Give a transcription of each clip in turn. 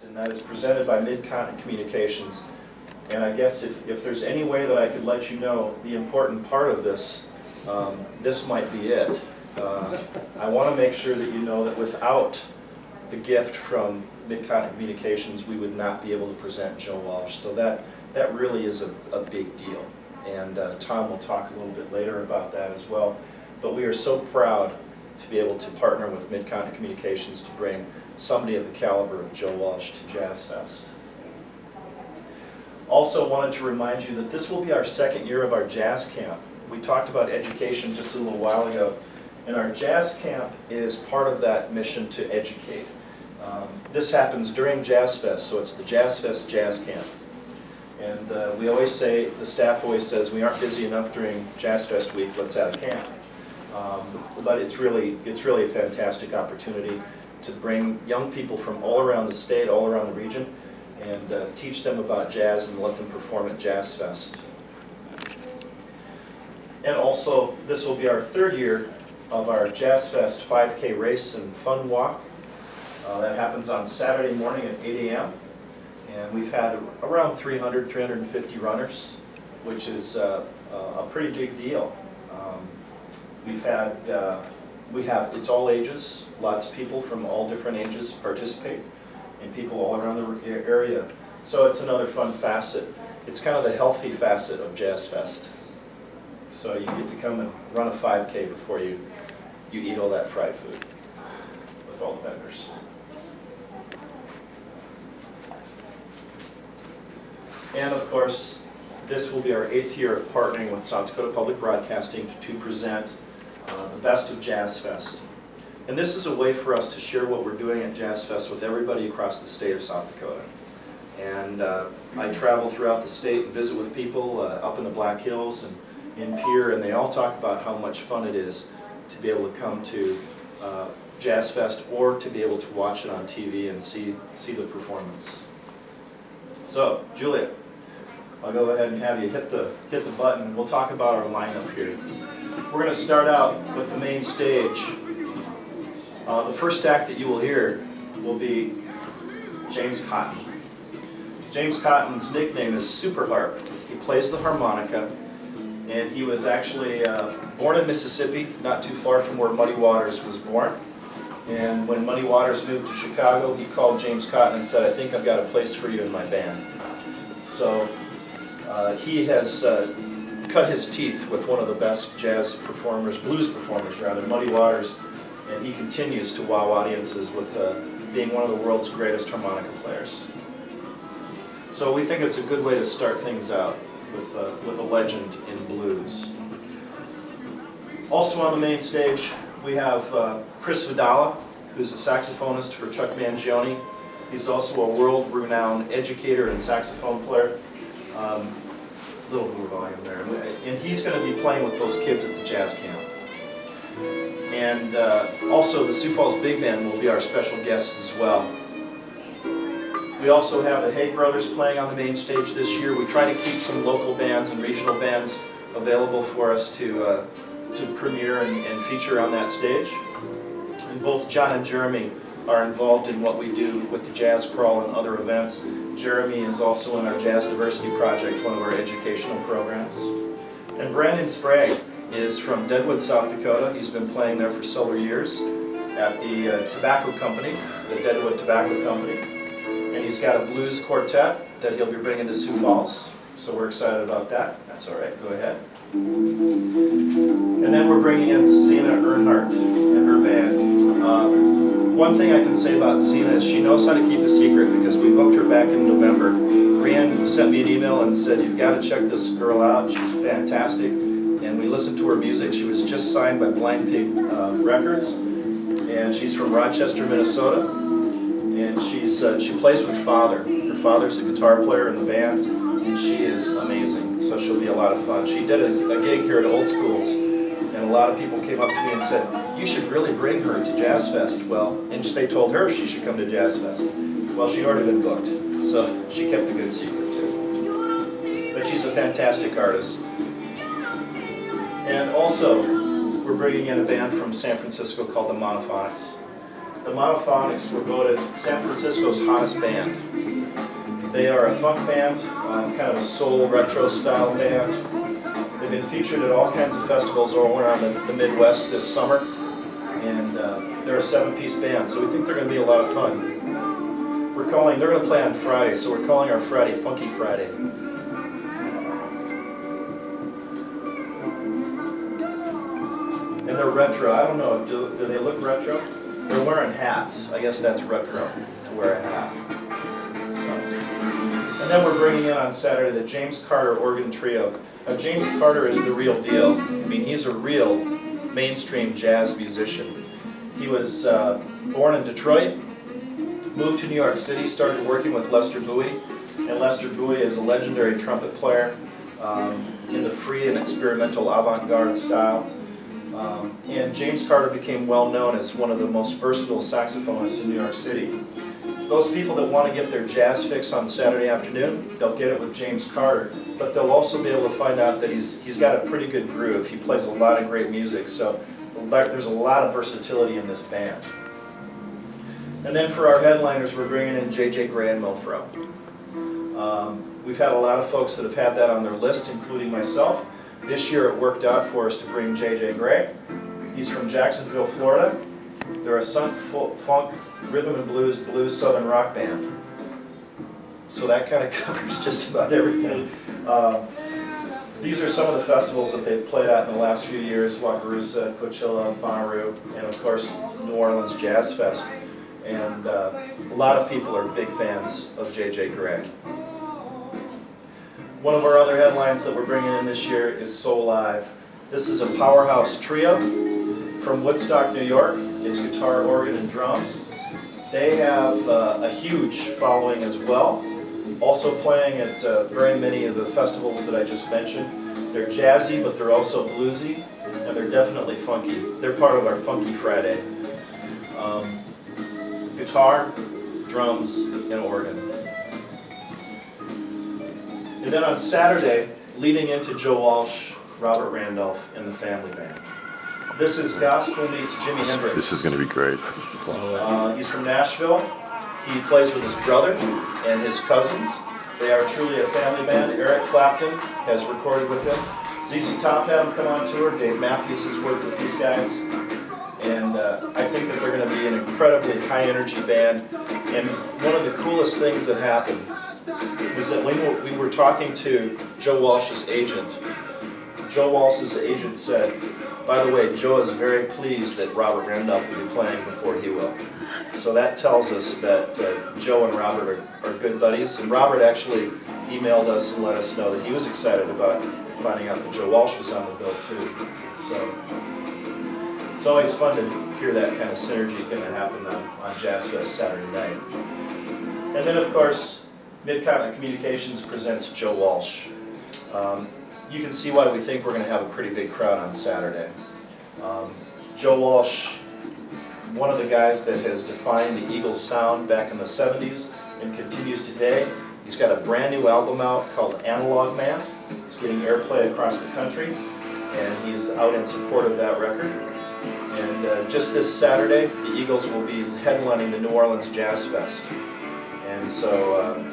And that is presented by Mid-Continent Communications. And I guess if there's any way that I could let you know the important part of this, this might be it. I want to make sure that you know that without the gift from Mid-Continent Communications, we would not be able to present Joe Walsh. So that really is a big deal. And Tom will talk a little bit later about that as well. But we are so proud to be able to partner with Mid-Continent Communications to bring somebody of the caliber of Joe Walsh to JazzFest. Also wanted to remind you that this will be our second year of our jazz camp. We talked about education just a little while ago, and our jazz camp is part of that mission to educate. This happens during JazzFest, so it's the JazzFest Jazz Camp. And we always say, the staff always says, we aren't busy enough during JazzFest week, let's have a camp. But it's really a fantastic opportunity to bring young people from all around the state, all around the region, and teach them about jazz and let them perform at JazzFest. And also, this will be our third year of our JazzFest 5K race and fun walk. That happens on Saturday morning at 8 a.m. And we've had around 300, 350 runners, which is a pretty big deal. It's all ages, lots of people from all different ages participate, and people all around the area. So it's another fun facet. It's kind of the healthy facet of JazzFest. So you get to come and run a 5K before you eat all that fried food with all the vendors. And of course, this will be our 8th year of partnering with South Dakota Public Broadcasting to present the best of JazzFest. And this is a way for us to share what we're doing at JazzFest with everybody across the state of South Dakota. And I travel throughout the state and visit with people up in the Black Hills and in Pierre, and they all talk about how much fun it is to be able to come to JazzFest or to be able to watch it on TV and see the performance. So, Julia, I'll go ahead and have you hit the button, and we'll talk about our lineup here. We're going to start out with the main stage. The first act that you will hear will be James Cotton. James Cotton's nickname is Super Harp. He plays the harmonica, and he was actually born in Mississippi, not too far from where Muddy Waters was born. And when Muddy Waters moved to Chicago, he called James Cotton and said, "I think I've got a place for you in my band." So he has cut his teeth with one of the best jazz performers, blues performers rather, Muddy Waters, and he continues to wow audiences with being one of the world's greatest harmonica players. So we think it's a good way to start things out with a legend in blues. Also on the main stage, we have Chris Vidala, who's a saxophonist for Chuck Mangione. He's also a world-renowned educator and saxophone player. A little more volume there. And he's going to be playing with those kids at the jazz camp. And also the Sioux Falls Big Band will be our special guests as well. We also have the Haig Brothers playing on the main stage this year. We try to keep some local bands and regional bands available for us to premiere and feature on that stage. And both John and Jeremy are involved in what we do with the Jazz Crawl and other events. Jeremy is also in our Jazz Diversity Project, one of our educational programs. And Brandon Sprague is from Deadwood, South Dakota. He's been playing there for several years at the tobacco company, the Deadwood Tobacco Company. And he's got a blues quartet that he'll be bringing to Sioux Falls. So we're excited about that. That's all right, go ahead. And then we're bringing in Zena Earnhardt and her band. One thing I can say about Zena is she knows how to keep a secret, because we booked her back in November. Brianne sent me an email and said, "You've got to check this girl out. She's fantastic." And we listened to her music. She was just signed by Blind Pig Records, and she's from Rochester, Minnesota. And she plays with Father. Her father's a guitar player in the band, and she is amazing. So she'll be a lot of fun. She did a gig here at Old Schools, and a lot of people came up to me and said, "You should really bring her to JazzFest." Well, and they told her she should come to JazzFest. Well, she'd already been booked, so she kept a good secret too. But she's a fantastic artist. And also, we're bringing in a band from San Francisco called the Monophonics. the Monophonics were voted San Francisco's hottest band. They are a funk band, kind of a soul retro style band. They've been featured at all kinds of festivals all around the Midwest this summer, and they're a 7-piece band, so we think they're going to be a lot of fun. They're going to play on Friday, so we're calling our Friday Funky Friday. And they're retro. I don't know, do they look retro? They're wearing hats. I guess that's retro, to wear a hat. So. And then we're bringing in on Saturday the James Carter Organ Trio. Now, James Carter is the real deal. I mean, he's a real mainstream jazz musician. He was born in Detroit, moved to New York City, started working with Lester Bowie. And Lester Bowie is a legendary trumpet player in the free and experimental avant-garde style. And James Carter became well known as one of the most versatile saxophonists in New York City. Those people that want to get their jazz fix on Saturday afternoon, they'll get it with James Carter, but they'll also be able to find out that he's got a pretty good groove. He plays a lot of great music, so there's a lot of versatility in this band. And then for our headliners, we're bringing in J.J. Gray and Milfro. We've had a lot of folks that have had that on their list, including myself. This year it worked out for us to bring J.J. Gray. He's from Jacksonville, Florida. They're a funk, rhythm and blues southern rock band. So that kind of covers just about everything. These are some of the festivals that they've played at in the last few years: Wakarusa, Coachella, Bonnaroo, and of course New Orleans Jazz Fest. And a lot of people are big fans of J.J. Gray. One of our other headlines that we're bringing in this year is Soul Live. This is a powerhouse trio from Woodstock, New York. It's guitar, organ, and drums. They have a huge following as well, also playing at very many of the festivals that I just mentioned. They're jazzy, but they're also bluesy, and they're definitely funky. They're part of our Funky Friday. Guitar, drums, and organ. And then on Saturday, leading into Joe Walsh, Robert Randolph, and the Family Band. This is gospel meets Jimi Hendrix. This is going to be great. He's from Nashville. He plays with his brother and his cousins. They are truly a family band. Eric Clapton has recorded with them. ZZ Top had them come on tour. Dave Matthews has worked with these guys. And I think that they're going to be an incredibly high-energy band. And one of the coolest things that happened was that when we were talking to Joe Walsh's agent, Joe Walsh's agent said, by the way, Joe is very pleased that Robert Randolph will be playing before he will. So that tells us that Joe and Robert are good buddies. And Robert actually emailed us and let us know that he was excited about finding out that Joe Walsh was on the bill too. So it's always fun to hear that kind of synergy going to happen on JazzFest Saturday night. And then, of course, Mid-Continent Communications presents Joe Walsh. You can see why we think we're going to have a pretty big crowd on Saturday. Joe Walsh, one of the guys that has defined the Eagles sound back in the 70s and continues today. He's got a brand new album out called Analog Man. It's getting airplay across the country, and he's out in support of that record. And just this Saturday, the Eagles will be headlining the New Orleans Jazz Fest. And so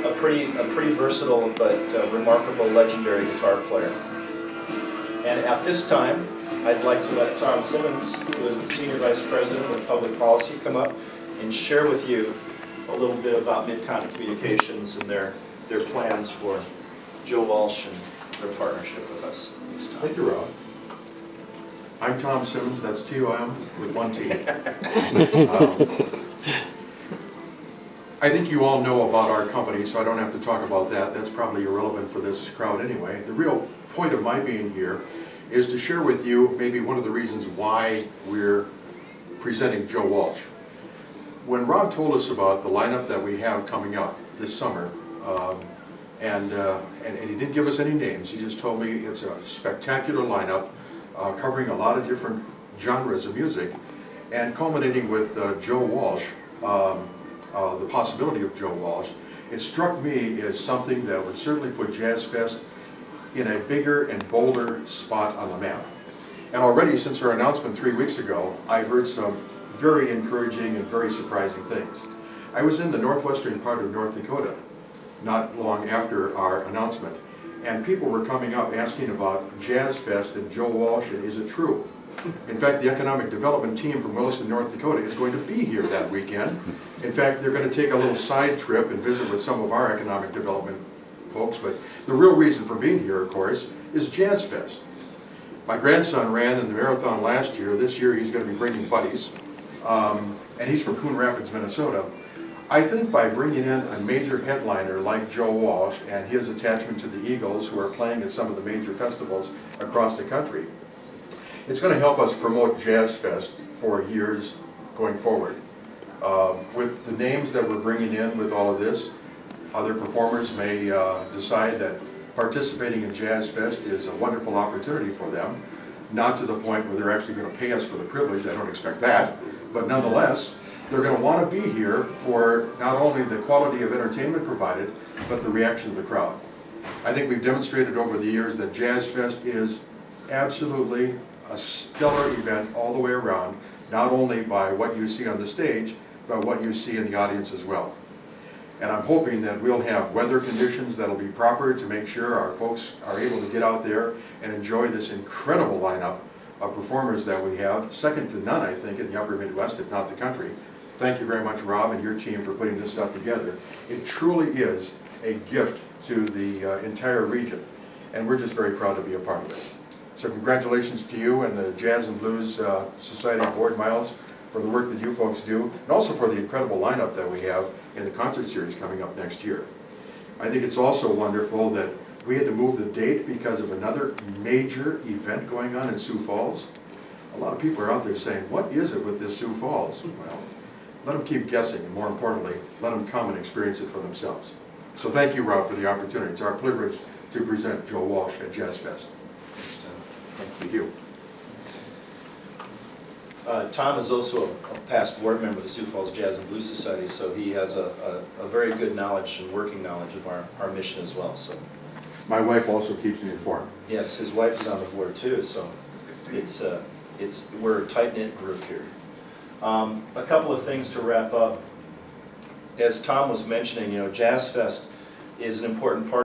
a pretty versatile but remarkable legendary guitar player. And at this time, I'd like to let Tom Simmons, who is the Senior Vice President of Public Policy, come up and share with you a little bit about Mid-Continent Communications and their plans for Joe Walsh and their partnership with us next time. Thank you, Rob. I'm Tom Simmons, that's T-O-M with one T. I think you all know about our company, so I don't have to talk about that. That's probably irrelevant for this crowd anyway. The real point of my being here is to share with you maybe one of the reasons why we're presenting Joe Walsh. When Rob told us about the lineup that we have coming up this summer, and he didn't give us any names, he just told me it's a spectacular lineup covering a lot of different genres of music, and culminating with Joe Walsh, the possibility of Joe Walsh. It struck me as something that would certainly put JazzFest in a bigger and bolder spot on the map. And already since our announcement 3 weeks ago, I've heard some very encouraging and very surprising things. I was in the northwestern part of North Dakota not long after our announcement, and people were coming up asking about JazzFest and Joe Walsh, and is it true? In fact, the economic development team from Williston, North Dakota is going to be here that weekend. In fact, they're going to take a little side trip and visit with some of our economic development folks, but the real reason for being here, of course, is JazzFest. My grandson ran in the marathon last year. This year he's going to be bringing buddies, and he's from Coon Rapids, Minnesota. I think by bringing in a major headliner like Joe Walsh and his attachment to the Eagles, who are playing at some of the major festivals across the country, it's going to help us promote JazzFest for years going forward. With the names that we're bringing in with all of this, other performers may decide that participating in JazzFest is a wonderful opportunity for them, not to the point where they're actually going to pay us for the privilege. I don't expect that, but nonetheless, they're going to want to be here for not only the quality of entertainment provided, but the reaction of the crowd. I think we've demonstrated over the years that JazzFest is absolutely a stellar event all the way around, not only by what you see on the stage, but what you see in the audience as well. And I'm hoping that we'll have weather conditions that'll be proper to make sure our folks are able to get out there and enjoy this incredible lineup of performers that we have, second to none, I think, in the upper Midwest, if not the country. Thank you very much, Rob, and your team for putting this stuff together. It truly is a gift to the entire region, and we're just very proud to be a part of it. So congratulations to you and the Jazz and Blues Society Board, Miles, for the work that you folks do, and also for the incredible lineup that we have in the concert series coming up next year. I think it's also wonderful that we had to move the date because of another major event going on in Sioux Falls. A lot of people are out there saying, what is it with this Sioux Falls? Well, let them keep guessing, and more importantly, let them come and experience it for themselves. So thank you, Rob, for the opportunity. It's our privilege to present Joe Walsh at JazzFest. Thank you. Tom is also a past board member of the Sioux Falls Jazz and Blues Society, so he has a very good knowledge and working knowledge of our mission as well. So, my wife also keeps me informed. Yes, his wife is on the board too, so we're a tight-knit group here. A couple of things to wrap up. As Tom was mentioning, JazzFest is an important part